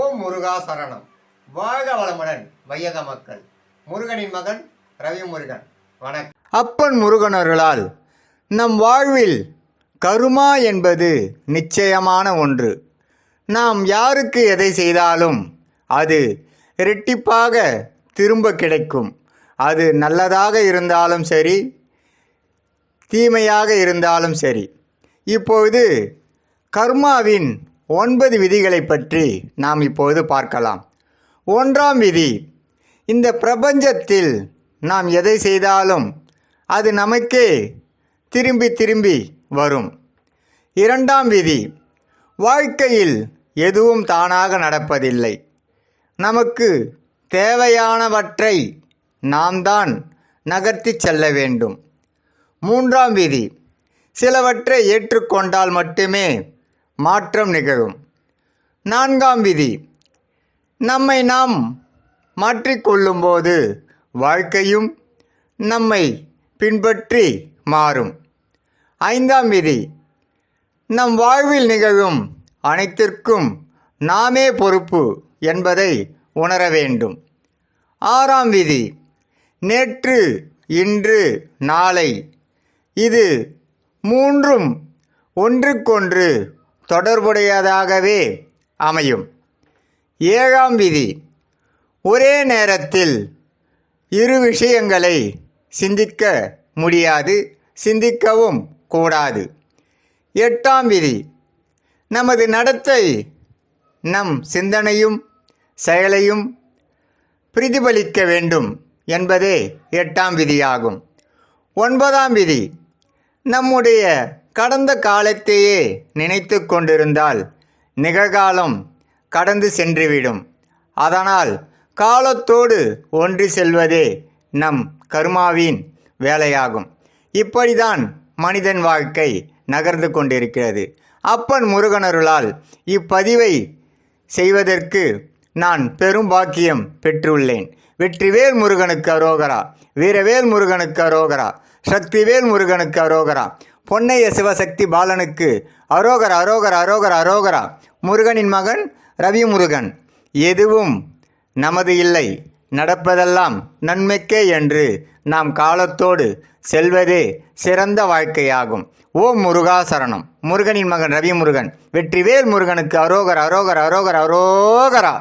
ஓம் முருகா சரணம். வாழ்க வளமுடன் வையக மக்கள். முருகனின் மகன் ரவி முருகன். வணக்கம். அப்பன் முருகனருளால் நம் வாழ்வில் கருமா என்பது நிச்சயமான ஒன்று. நாம் யாருக்கு எதை செய்தாலும் அது இரட்டிப்பாக திரும்ப கிடைக்கும். அது நல்லதாக இருந்தாலும் சரி, தீமையாக இருந்தாலும் சரி. இப்பொழுது கர்மாவின் 9 விதிகளை பற்றி நாம் இப்பொழுது பார்க்கலாம். 1ஆம் விதி, இந்த பிரபஞ்சத்தில் நாம் எதை செய்தாலும் அது நமக்கே திரும்பி திரும்பி வரும். 2ஆம் விதி, வாழ்க்கையில் எதுவும் தானாக நடப்பதில்லை. நமக்கு தேவையானவற்றை நாம் தான் நகர்த்தி செல்ல வேண்டும். 3ஆம் விதி, சிலவற்றை ஏற்றுக்கொண்டால் மட்டுமே மாற்றம் நிகழும். 4ஆம் விதி, நம்மை நாம் மாற்றிக்கொள்ளும்போது வாழ்க்கையும் நம்மை பின்பற்றி மாறும். 5ஆம் விதி, நம் வாழ்வில் நிகழும் அனைத்திற்கும் நாமே பொறுப்பு என்பதை உணர வேண்டும். 6ஆம் விதி, நேற்று, இன்று, நாளை, இது மூன்றும் ஒன்றுக்கொன்று தொடர்புடையதாகவே அமையும். 7ஆம் விதி, ஒரே நேரத்தில் இரு விஷயங்களை சிந்திக்க முடியாது, சிந்திக்கவும் கூடாது. 8ஆம் விதி, நமது நடத்தை நம் சிந்தனையும் செயலையும் பிரதிபலிக்க வேண்டும் என்பதே 8ஆம் விதியாகும். 9ஆம் விதி, நம்முடைய கடந்த காலத்தையே நினைத்து கொண்டிருந்தால் நிகழ்காலம் கடந்து சென்றுவிடும். அதனால் காலத்தோடு ஒன்றி செல்வதே நம் கர்மாவின் வேலையாகும். இப்படிதான் மனிதன் வாழ்க்கை நகர்ந்து கொண்டிருக்கிறது. அப்பன் முருகனருளால் இப்பதிவை செய்வதற்கு நான் பெரும் பாக்கியம் பெற்றுள்ளேன். வெற்றிவேல் முருகனுக்கு அரோகரா, வீரவேல் முருகனுக்கு அரோகரா, சக்திவேல் முருகனுக்கு அரோகரா, பொன்னைய சிவசக்தி பாலனுக்கு அரோகரா, அரோகரா, அரோகரா, அரோகரா. முருகனின் மகன் ரவி முருகன். எதுவும் நமது இல்லை, நடப்பதெல்லாம் நன்மைக்கே என்று நாம் காலத்தோடு செல்வதே சிறந்த வாழ்க்கையாகும். ஓம் முருகா சரணம். முருகனின் மகன் ரவி முருகன். வெற்றிவேல் முருகனுக்கு அரோகரா, அரோகரா, அரோகரா, அரோகரா.